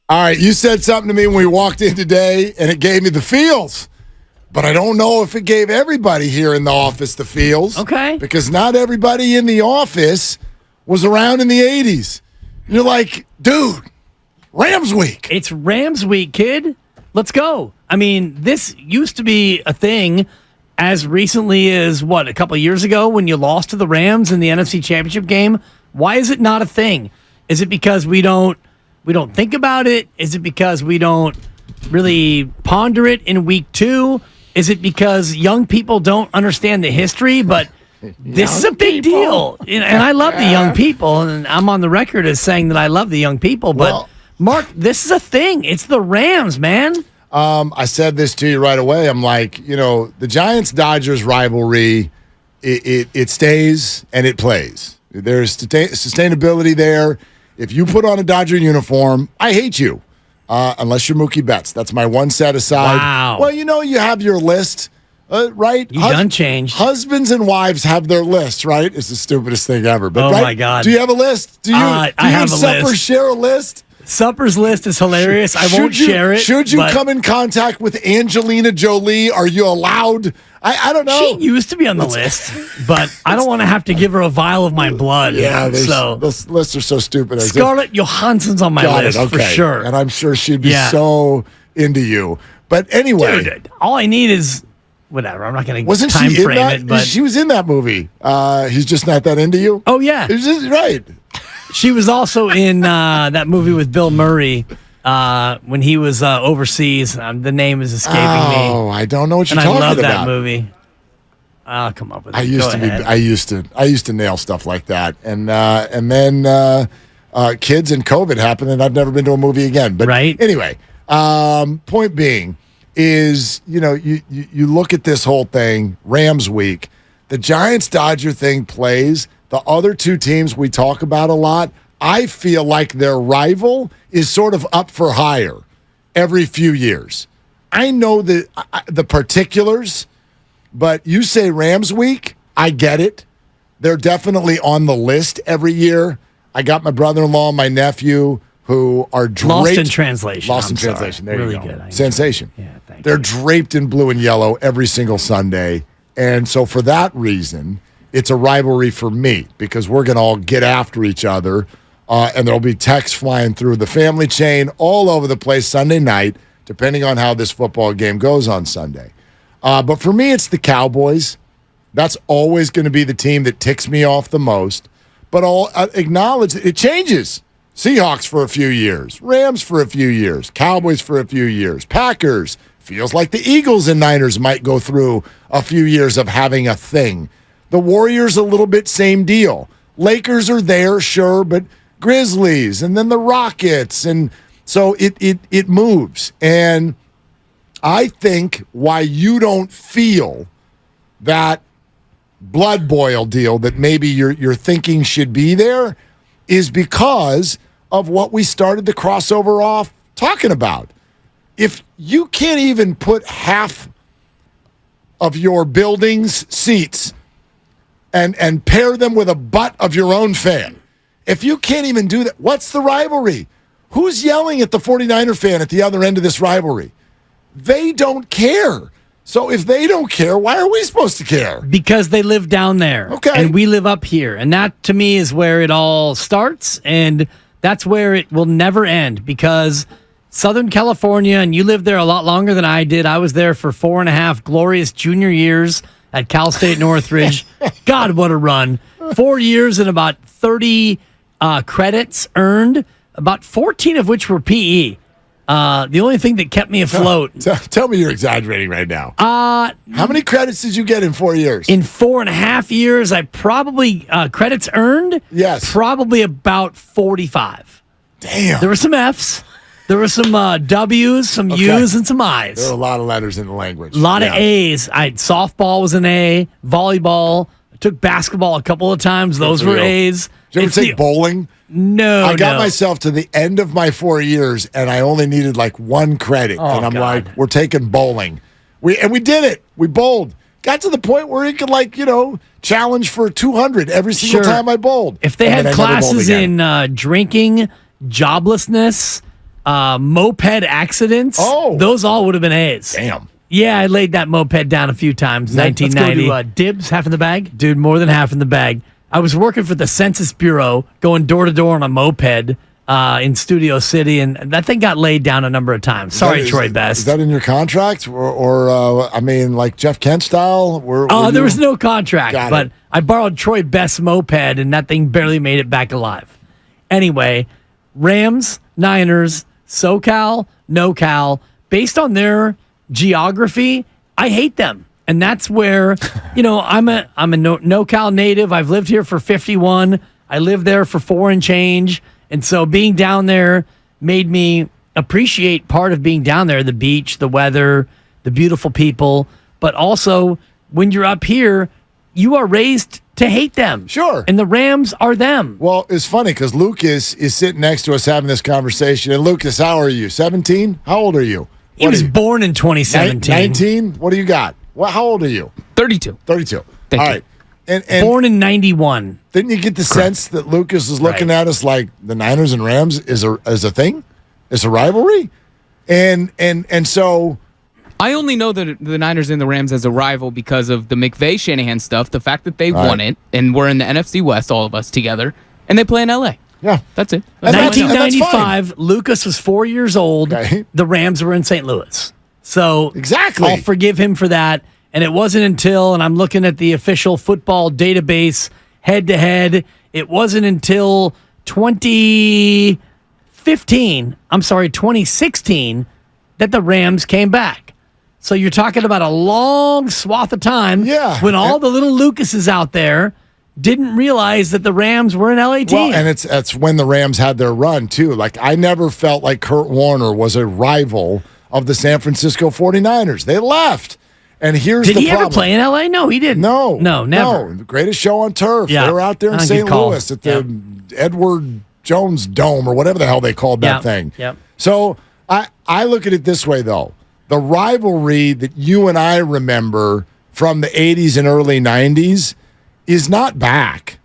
All right, you said something to me when we walked in today, and it gave me the feels. But I don't know if it gave everybody here in the office the feels. Okay. Because not everybody in the office was around in the 80s. You're like, dude, Rams week. It's Rams week, kid. Let's go. I mean, this used to be a thing as recently as, a couple of years ago when you lost to the Rams in the NFC Championship game. Why is it not a thing? Is it because we don't think about it? Is it because we don't really ponder it in week 2? Is it because young people don't understand the history? But this is a big deal. And I love the young people, and I'm on the record as saying that I love the young people. But, Mark, this is a thing. It's the Rams, man. I said this to you right away. I'm like, the Giants-Dodgers rivalry, it stays and it plays. There's sustainability there. If you put on a Dodger uniform, I hate you, unless you're Mookie Betts. That's my one set aside. Wow. Well, you have your list, right? You done changed. Husbands and wives have their list, right? It's the stupidest thing ever. But my God. Do you have a list? Do you I have a Supper list. share a list? Supper's list is hilarious. I won't share it. Should you come in contact with Angelina Jolie? Are you allowed? I don't know. She used to be on the list, but I don't want to have to give her a vial of my blood. Yeah, so those lists are so stupid. Scarlett Johansson's on my list for sure. And I'm sure she'd be so into you. But anyway. Dude, all I need is whatever. I'm not going to Wasn't time she in frame that? it. But she was in that movie. He's just not that into you? Oh, yeah. Right. She was also in that movie with Bill Murray when he was overseas. The name is escaping me. Oh, I don't know what you're talking about. I love that movie. I'll come up with it. I used to nail stuff like that, and then kids and COVID happened, and I've never been to a movie again. But anyway, point being is you look at this whole thing, Rams week, the Giants-Dodger thing plays. The other two teams we talk about a lot, I feel like their rival is sort of up for hire every few years. I know the particulars, but you say Rams week, I get it. They're definitely on the list every year. I got my brother-in-law and my nephew who are draped. Lost in translation. Lost in translation. There really you go. Good. Sensation. Yeah, thank you. They're draped in blue and yellow every single Sunday. And so for that reason, it's a rivalry for me because we're going to all get after each other, and there'll be texts flying through the family chain all over the place Sunday night, depending on how this football game goes on Sunday. But for me, it's the Cowboys. That's always going to be the team that ticks me off the most. But I'll acknowledge that it changes. Seahawks for a few years, Rams for a few years, Cowboys for a few years, Packers. Feels like the Eagles and Niners might go through a few years of having a thing. The Warriors, a little bit same deal. Lakers are there, sure, but Grizzlies and then the Rockets. And so it moves. And I think why you don't feel that blood boil deal that maybe you're thinking should be there is because of what we started the crossover off talking about. If you can't even put half of your building's seats and pair them with a butt of your own fan, if you can't even do that, what's the rivalry? Who's yelling at the 49er fan at the other end of this rivalry? They don't care. So if they don't care, why are we supposed to care? Because they live down there. Okay. And we live up here. And that, to me, is where it all starts. And that's where it will never end. Because Southern California, and you lived there a lot longer than I did. I was there for 4.5 glorious junior years at Cal State Northridge. God, what a run. 4 years and about 30 credits earned, about 14 of which were PE. The only thing that kept me afloat. Tell me you're exaggerating right now. How many credits did you get in 4 years? In 4.5 years, I probably, credits earned? Yes. Probably about 45. Damn. There were some Fs. There were some W's, some U's, and some I's. There were a lot of letters in the language. A lot of A's. Softball was an A. Volleyball. I took basketball a couple of times. Those were A's. Did you ever take bowling? No, I got myself to the end of my 4 years, and I only needed like one credit. Oh, and I'm God. like, we're taking bowling. We did it. We bowled. Got to the point where it could, challenge for 200 every single time I bowled. If they had classes in drinking, joblessness, moped accidents. Oh. Those all would have been A's. Damn. Yeah, I laid that moped down a few times. Let's go 1990. to Dibs, half in the bag. Dude, more than half in the bag. I was working for the Census Bureau, going door to door on a moped in Studio City, and that thing got laid down a number of times. Sorry, Troy Best. Is that in your contract? Or I mean, like Jeff Kent style? There was no contract, Got but it. I borrowed Troy Best's moped, and that thing barely made it back alive. Anyway, Rams, Niners, SoCal, NoCal, based on their geography, I hate them. And that's where, I'm a NoCal native. I've lived here for 51. I lived there for 4 and change. And so being down there made me appreciate part of being down there, the beach, the weather, the beautiful people. But also, when you're up here, you are raised to hate them. Sure. And the Rams are them. Well, it's funny because Lucas is sitting next to us having this conversation. And Lucas, how are you? 17? How old are you? He was born in 2017. 19? What do you got? Well, how old are you? 32. 32. Thank All you. right. And Born in 91. didn't you get the sense that Lucas is looking Right. at us like the Niners and Rams is a thing? It's a rivalry? And so I only know the Niners and the Rams as a rival because of the McVay-Shanahan stuff, the fact that they won it, and we're in the NFC West, all of us together, and they play in L.A. yeah. That's it. And that's- 1995, Lucas was 4 years old. Okay. The Rams were in St. Louis. So Exactly. I'll forgive him for that. And it wasn't until, and I'm looking at the official football database head-to-head, it wasn't until 2016, that the Rams came back. So you're talking about a long swath of time Yeah. when all the little Lucases out there didn't realize that the Rams were an LA team. Well, and that's when the Rams had their run, too. Like, I never felt like Kurt Warner was a rival of the San Francisco 49ers. They left. And here's Did the he problem. ever play in LA? No, he didn't. No. never. No, the greatest show on turf. Yeah. They were out there in Good St. call. Louis at the Edward Jones Dome or whatever the hell they called that Yeah. thing. Yep. So I look at it this way, though. The rivalry that you and I remember from the 80s and early 90s is not back.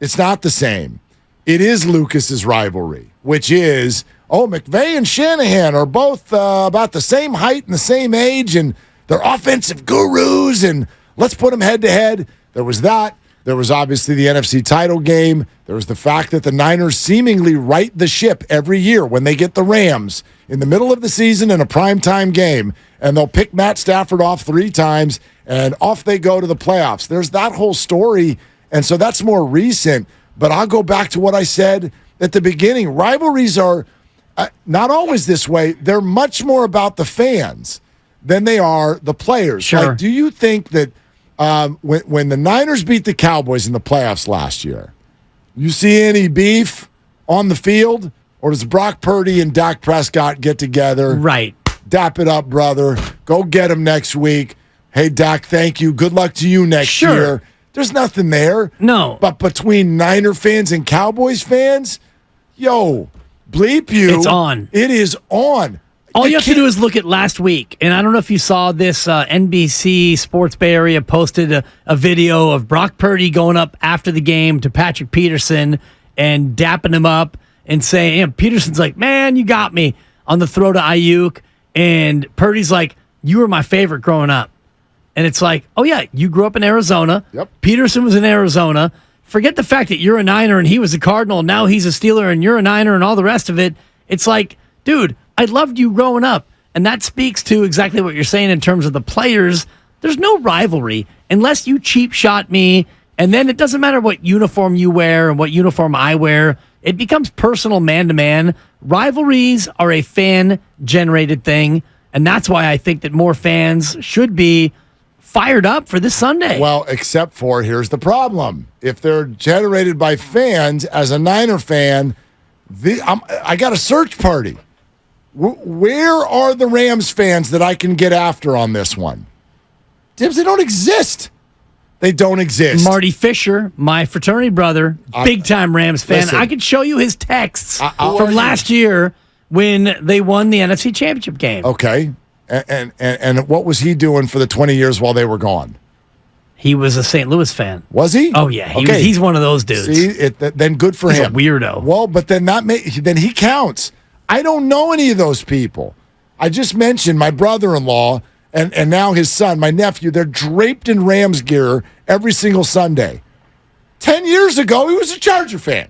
It's not the same. It is Lucas's rivalry, which is, McVay and Shanahan are both about the same height and the same age, and they're offensive gurus, and let's put them head to head. There was that. There was obviously the NFC title game. There was the fact that the Niners seemingly right the ship every year when they get the Rams in the middle of the season in a primetime game, and they'll pick Matt Stafford off 3 times, and off they go to the playoffs. There's that whole story, and so that's more recent. But I'll go back to what I said at the beginning. Rivalries are not always this way. They're much more about the fans than they are the players. Sure. Like, do you think that when the Niners beat the Cowboys in the playoffs last year, you see any beef on the field? Or does Brock Purdy and Dak Prescott get together? Right. Dap it up, brother. Go get him next week. Hey, Dak, thank you. Good luck to you next Sure. year. There's nothing there. No. But between Niner fans and Cowboys fans, bleep you. It's on. It is on. All you have to do is look at last week. And I don't know if you saw this. NBC Sports Bay Area posted a video of Brock Purdy going up after the game to Patrick Peterson and dapping him up and saying, Peterson's like, man, you got me on the throw to Ayuk. And Purdy's like, you were my favorite growing up. And it's like, oh, yeah, you grew up in Arizona. Yep. Peterson was in Arizona. Forget the fact that you're a Niner and he was a Cardinal. Now he's a Steeler and you're a Niner and all the rest of it. It's like, dude, I loved you growing up. And that speaks to exactly what you're saying in terms of the players. There's no rivalry unless you cheap shot me. And then it doesn't matter what uniform you wear and what uniform I wear. It becomes personal man-to-man. Rivalries are a fan-generated thing. And that's why I think that more fans should be fired up for this Sunday. Well, except for here's the problem. If they're generated by fans, as a Niner fan, I got a search party. Where are the Rams fans that I can get after on this one? Dibs, they don't exist. They don't exist. Marty Fisher, my fraternity brother, big-time Rams fan. Listen. I could show you his texts How are from you? last year when they won the NFC Championship game. Okay. And what was he doing for the 20 years while they were gone? He was a St. Louis fan. Was he? Oh, yeah. He's one of those dudes. See, then good for He's a him. weirdo. Well, but then then he counts. I don't know any of those people. I just mentioned my brother-in-law and now his son, my nephew. They're draped in Rams gear every single Sunday. 10 years ago, he was a Charger fan.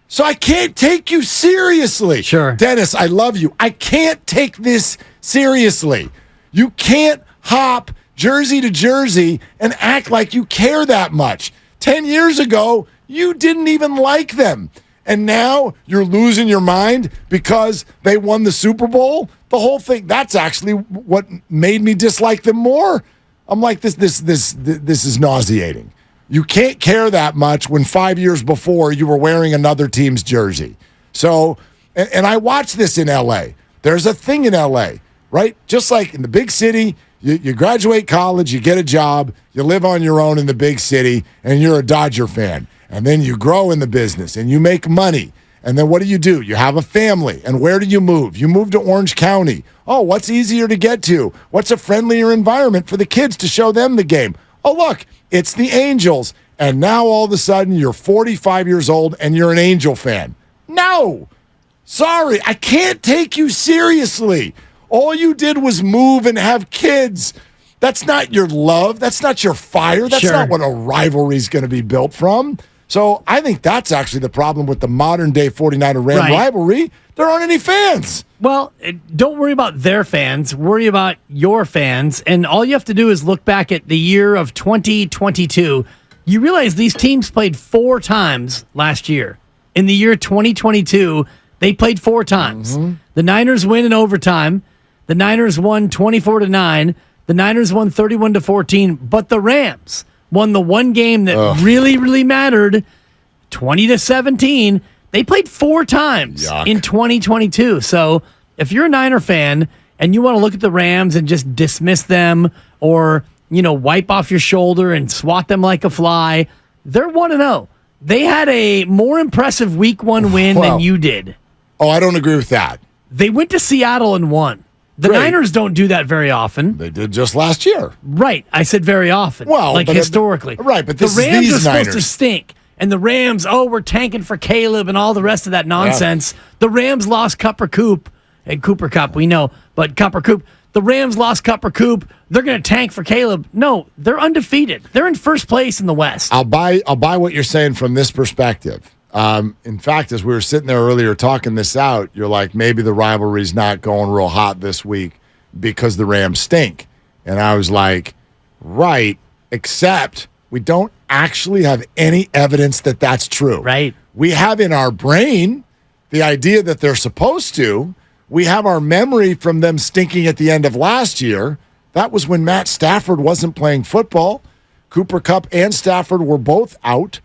So I can't take you seriously. Sure. Dennis, I love you. I can't take this seriously. You can't hop jersey to jersey and act like you care that much. 10 years ago, you didn't even like them. And now you're losing your mind because they won the Super Bowl. The whole thing, that's actually what made me dislike them more. I'm like, this is nauseating. You can't care that much when 5 years before you were wearing another team's jersey. So, and I watch this in L.A. There's a thing in L.A., right? Just like in the big city, you graduate college, you get a job, you live on your own in the big city, and you're a Dodger fan. And then you grow in the business, and you make money. And then what do? You have a family. And where do you move? You move to Orange County. Oh, what's easier to get to? What's a friendlier environment for the kids to show them the game? Oh, look, it's the Angels. And now all of a sudden you're 45 years old and you're an Angel fan. No. Sorry, I can't take you seriously. All you did was move and have kids. That's not your love. That's not your fire. That's not what a rivalry is going to be built from. So I think that's actually the problem with the modern-day 49er-Ram rivalry. There aren't any fans. Well, don't worry about their fans. Worry about your fans. And all you have to do is look back at the year of 2022. You realize these teams played 4 times last year. In the year 2022, they played 4 times. Mm-hmm. The Niners win in overtime. The Niners won 24-9. The Niners won 31-14. But the Rams won the one game that really, really mattered, 20-17. They played 4 times in 2022. So if you're a Niner fan and you want to look at the Rams and just dismiss them or, wipe off your shoulder and swat them like a fly, they're 1-0. They had a more impressive week 1 win than you did. Oh, I don't agree with that. They went to Seattle and won. The Niners don't do that very often. They did just last year. Right. I said very often. Well, like historically. Right, but the Rams these are supposed Niners. to stink. And the Rams, we're tanking for Caleb and all the rest of that nonsense. Yeah. The Rams lost Cooper Kupp. And Cooper Kupp, we know. But Cooper Kupp, the Rams lost Cooper Kupp. They're going to tank for Caleb. No, they're undefeated. They're in first place in the West. I'll buy what you're saying from this perspective. In fact, as we were sitting there earlier talking this out, you're like, maybe the rivalry's not going real hot this week because the Rams stink. And I was like, right, except we don't actually have any evidence that that's true. Right. We have in our brain the idea that they're supposed to. We have our memory from them stinking at the end of last year. That was when Matt Stafford wasn't playing football. Cooper Kupp and Stafford were both out.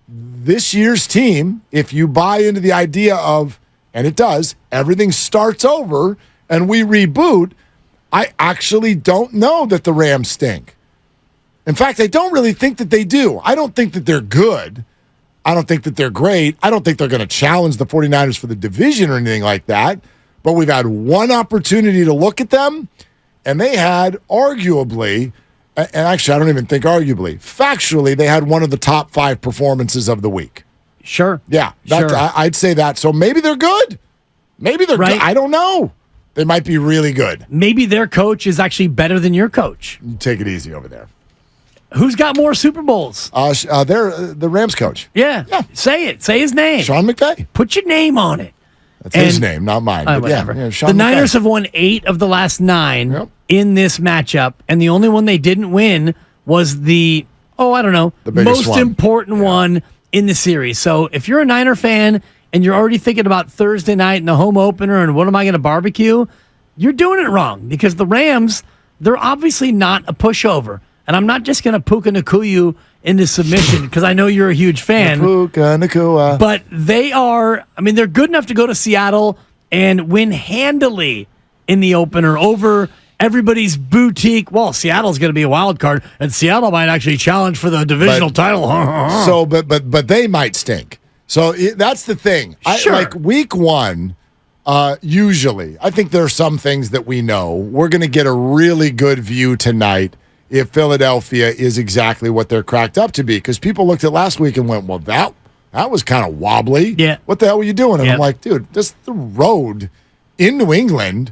This year's team, if you buy into the idea of, and it does, everything starts over and we reboot, I actually don't know that the Rams stink. In fact, I don't really think that they do. I don't think that they're good. I don't think that they're great. I don't think they're going to challenge the 49ers for the division or anything like that. But we've had one opportunity to look at them, and they had arguably, and actually I don't even think arguably, factually, they had one of the top 5 performances of the week. Sure. Yeah, sure. I'd say that. So maybe they're good. Maybe they're good. I don't know. They might be really good. Maybe their coach is actually better than your coach. You take it easy over there. Who's got more Super Bowls? They're the Rams coach. Yeah. Say it. Say his name. Sean McVay. Put your name on it. That's his name, not mine. But whatever. Yeah, Sean the McVay. Niners have won 8 of the last 9 in this matchup, and the only one they didn't win was the most important one in the series. So if you're a Niner fan and you're already thinking about Thursday night and the home opener and what am I going to barbecue, you're doing it wrong because the Rams, they're obviously not a pushover. And I'm not just going to Puka Nacua into submission because I know you're a huge fan. Puka Nacua. But they are, they're good enough to go to Seattle and win handily in the opener over everybody's boutique. Well, Seattle's going to be a wild card, and Seattle might actually challenge for the divisional title. But they might stink. So that's the thing. Sure. Like week 1, usually, I think there are some things that we know. We're going to get a really good view tonight if Philadelphia is exactly what they're cracked up to be. Because people looked at last week and went, well, that that was kind of wobbly. Yeah. What the hell were you doing? And Yeah. I'm like, dude, this is the road in New England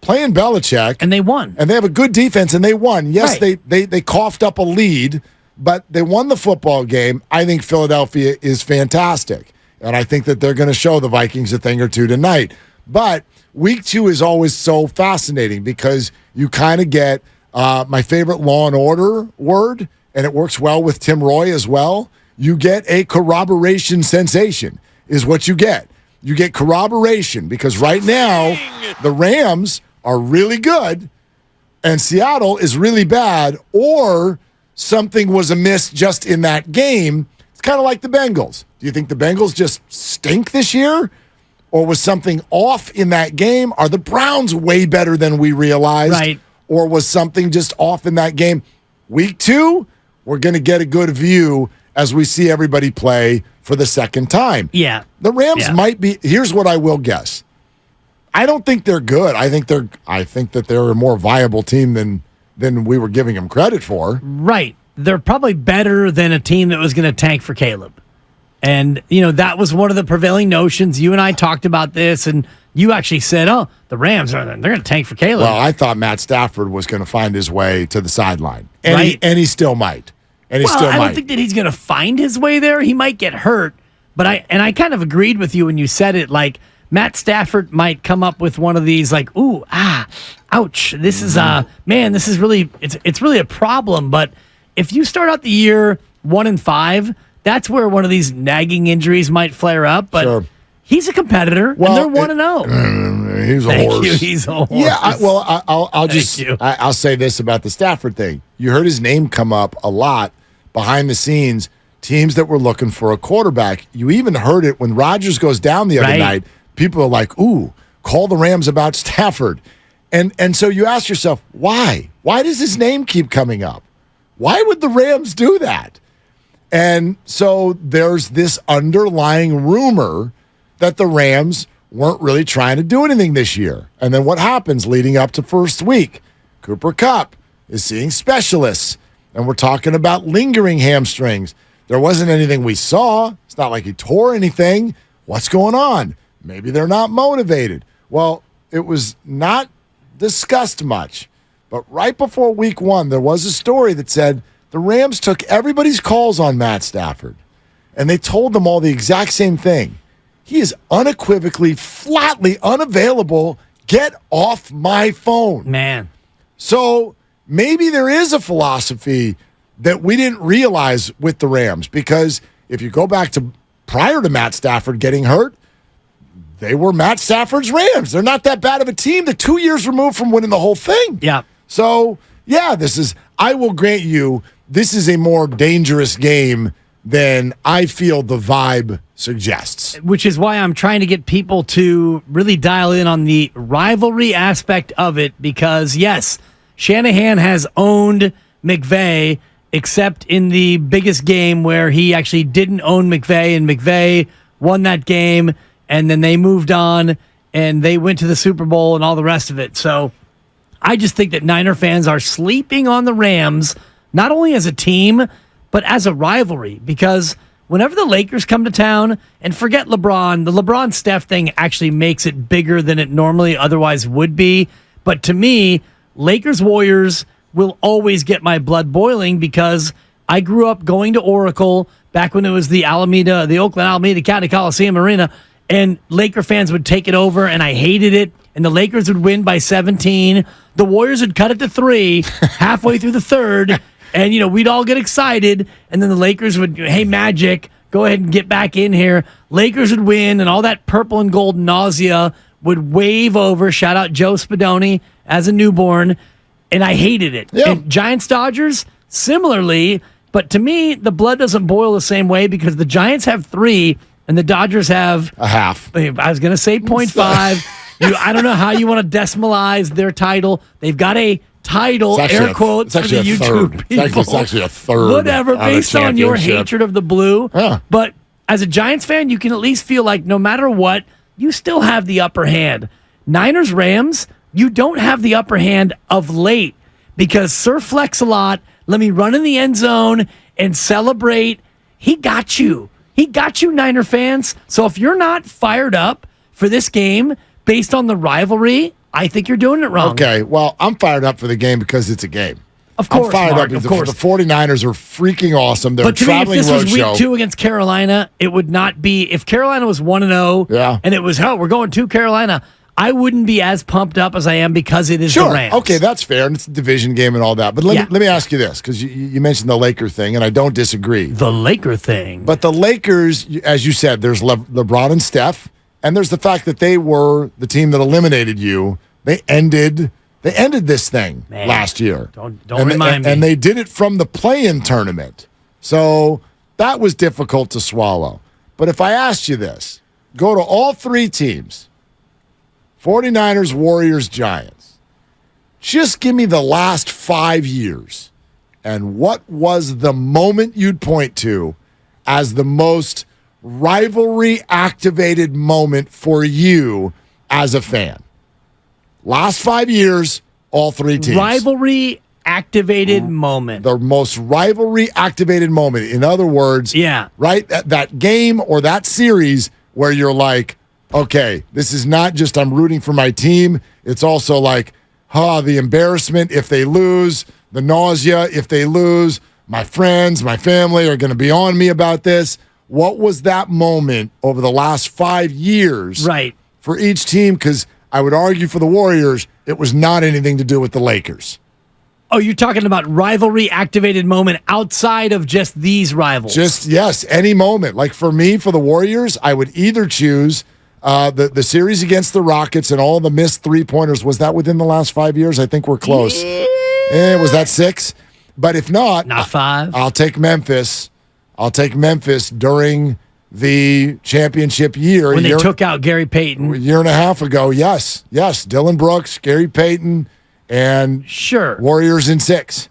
playing Belichick. And they won. And they have a good defense, and they won. Yes, Right. they coughed up a lead, but they won the football game. I think Philadelphia is fantastic, and I think that they're going to show the Vikings a thing or two tonight. But week 2 is always so fascinating because you kind of get my favorite Law and Order word, and it works well with Tim Roy as well. You get a corroboration sensation is what you get. You get corroboration because right now the Rams are really good and Seattle is really bad, or something was amiss just in that game. It's kind of like the Bengals. Do you think the Bengals just stink this year? Or was something off in that game? Are the Browns way better than we realized? Right. Or was something just off in that game? Week 2, we're going to get a good view as we see everybody play for the second time. Yeah. The Rams Yeah. might be. Here's what I will guess. I don't think they're good. I think that they're a more viable team than we were giving them credit for. Right. They're probably better than a team that was going to tank for Caleb. And, that was one of the prevailing notions. You and I talked about this, and you actually said, oh, the Rams, they're going to tank for Caleb. Well, I thought Matt Stafford was going to find his way to the sideline. And, Right. and he still might. And he well, still I might. don't think that he's going to find his way there. He might get hurt. But I kind of agreed with you when you said it, like, Matt Stafford might come up with one of these, like, ooh, ouch. This is, man, this is really, it's really a problem. But if you start out the year 1-5, that's where one of these nagging injuries might flare up. But Sure. he's a competitor, Well, and they're 1-0. He's a Thank horse. you. He's a horse. Yeah, I'll say this about the Stafford thing. You heard his name come up a lot behind the scenes. Teams that were looking for a quarterback. You even heard it when Rodgers goes down the other Right. night. People are like, "Ooh, call the Rams about Stafford," and so you ask yourself, why? Why does his name keep coming up? Why would the Rams do that? And so there's this underlying rumor that the Rams weren't really trying to do anything this year. And then what happens leading up to first week? Cooper Kupp is seeing specialists, and we're talking about lingering hamstrings. There wasn't anything we saw. It's not like he tore anything. What's going on? Maybe they're not motivated. Well, it was not discussed much. But right before week 1, there was a story that said the Rams took everybody's calls on Matt Stafford, and they told them all the exact same thing. He is unequivocally, flatly unavailable. Get off my phone. Man. So maybe there is a philosophy that we didn't realize with the Rams, because if you go back to prior to Matt Stafford getting hurt, they were Matt Stafford's Rams. They're not that bad of a team. They're 2 years removed from winning the whole thing. Yeah. So, yeah, I will grant you, this is a more dangerous game than I feel the vibe suggests. Which is why I'm trying to get people to really dial in on the rivalry aspect of it, because, yes, Shanahan has owned McVay, except in the biggest game where he actually didn't own McVay, and McVay won that game, and then they moved on, and they went to the Super Bowl and all the rest of it. So I just think that Niner fans are sleeping on the Rams, not only as a team, but as a rivalry, because whenever the Lakers come to town, and forget LeBron, the LeBron-Steph thing actually makes it bigger than it normally otherwise would be. But to me, Lakers-Warriors will always get my blood boiling, because I grew up going to Oracle back when it was the Oakland Alameda County Coliseum Arena, and Laker fans would take it over, and I hated it. And the Lakers would win by 17. The Warriors would cut it to 3 halfway through the third. And, we'd all get excited. And then the Lakers would, hey, Magic, go ahead and get back in here. Lakers would win, and all that purple and gold nausea would wave over. Shout out Joe Spadoni as a newborn. And I hated it. Yeah. And Giants-Dodgers, similarly. But to me, the blood doesn't boil the same way, because the Giants have 3 and the Dodgers have A half. I was going to say 0.5. I don't know how you want to decimalize their title. They've got a title, air quotes, for the YouTube people. It's actually a third. Whatever, of a based on your championship. hatred of the blue. Yeah. But as a Giants fan, you can at least feel like no matter what, you still have the upper hand. Niners-Rams, you don't have the upper hand of late, because Sir Flex-a-Lot, let me run in the end zone and celebrate. He got you. He got you Niner fans. So if you're not fired up for this game based on the rivalry, I think you're doing it wrong. Okay, well, I'm fired up for the game because it's a game. Of course, I'm fired Mark, up of because course. the 49ers are freaking awesome. They're But to a me, if traveling this was week roadshow. 2 against Carolina, it would not be. If Carolina was 1-0 Yeah. and it was, we're going to Carolina, I wouldn't be as pumped up as I am because it is the Rams. Okay, that's fair, and it's a division game and all that. But let me ask you this, because you mentioned the Laker thing, and I don't disagree. The Laker thing. But the Lakers, as you said, there's LeBron and Steph, and there's the fact that they were the team that eliminated you. They ended this thing last year. Don't remind me. And they did it from the play-in tournament. So that was difficult to swallow. But if I asked you this, go to all three teams, 49ers, Warriors, Giants. Just give me the last 5 years. And what was the moment you'd point to as the most rivalry-activated moment for you as a fan? Last 5 years, all three teams. Rivalry-activated moment. The most rivalry-activated moment. In other words, right? That game or that series where you're like, okay, this is not just I'm rooting for my team. It's also like, the embarrassment if they lose, the nausea if they lose. My friends, my family are going to be on me about this. What was that moment over the last 5 years for each team? Because I would argue for the Warriors, it was not anything to do with the Lakers. Oh, you're talking about rivalry-activated moment outside of just these rivals. Yes, any moment. Like for me, for the Warriors, I would either choose the series against the Rockets and all the missed three-pointers. Was that within the last 5 years? I think we're close. Was that 6? But if not 5. I'll take Memphis. I'll take Memphis during the championship year. When they took out Gary Payton. A year and a half ago, yes. Dylan Brooks, Gary Payton, and Warriors in 6.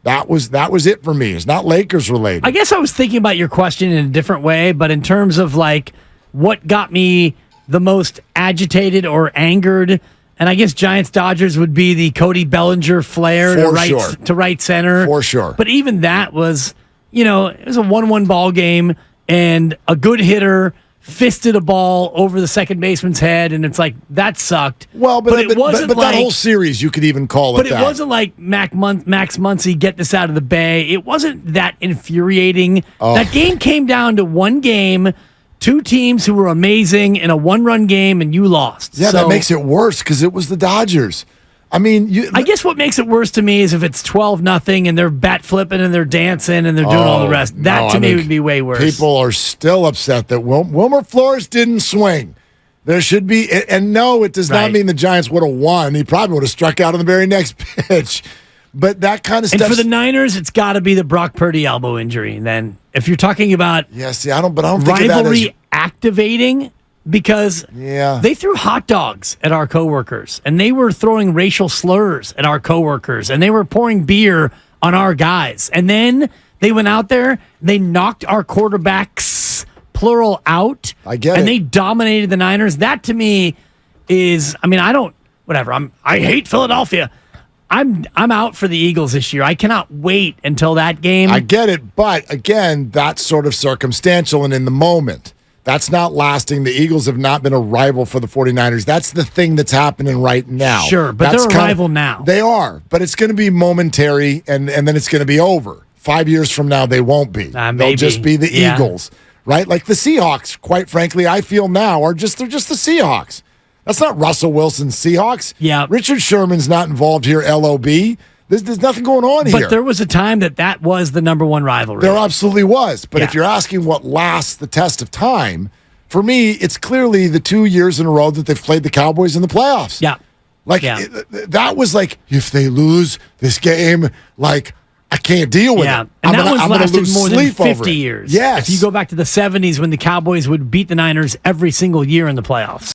That was it for me. It's not Lakers related. I guess I was thinking about your question in a different way, but in terms of like what got me the most agitated or angered, and I guess Giants-Dodgers would be the Cody Bellinger flare to right center. For sure. But even that was, it was a 1-1 ball game, and a good hitter fisted a ball over the second baseman's head, and it's like, that sucked. Well, but it wasn't but like, that whole series, you could even call it that. But it wasn't like Max Muncy, get this out of the bay. It wasn't that infuriating. That game came down to one game, two teams who were amazing in a one-run game, and you lost. Yeah, that makes it worse because it was the Dodgers. I mean, I guess what makes it worse to me is if it's 12-0 and they're bat flipping and they're dancing and they're doing all the rest. That to me would be way worse. People are still upset that Wilmer Flores didn't swing. There should be, and no, it does not mean the Giants would have won. He probably would have struck out on the very next pitch. But that kind of stuff. And for the Niners, it's got to be the Brock Purdy elbow injury. And then if you're talking about I don't think of that as activating, because they threw hot dogs at our coworkers, and they were throwing racial slurs at our coworkers, and they were pouring beer on our guys. And then they went out there, they knocked our quarterbacks, plural, out. I get it. And they dominated the Niners. That to me is, I hate Philadelphia. I'm out for the Eagles this year. I cannot wait until that game. I get it, but again, that's sort of circumstantial and in the moment. That's not lasting. The Eagles have not been a rival for the 49ers. That's the thing that's happening right now. Sure, but they're a rival now. They are, but it's going to be momentary, and then it's going to be over. 5 years from now, they won't be. They'll just be the Eagles, right? Like the Seahawks, quite frankly, I feel now, they're just the Seahawks. That's not Russell Wilson's Seahawks. Yeah. Richard Sherman's not involved here, LOB. There's nothing going on here. But there was a time that was the number one rivalry. There absolutely was. But if you're asking what lasts the test of time, for me, it's clearly the 2 years in a row that they've played the Cowboys in the playoffs. Yeah. That was like, if they lose this game, like, I can't deal with it. And that one's lasted more than 50 years. Yes. If you go back to the 70s when the Cowboys would beat the Niners every single year in the playoffs.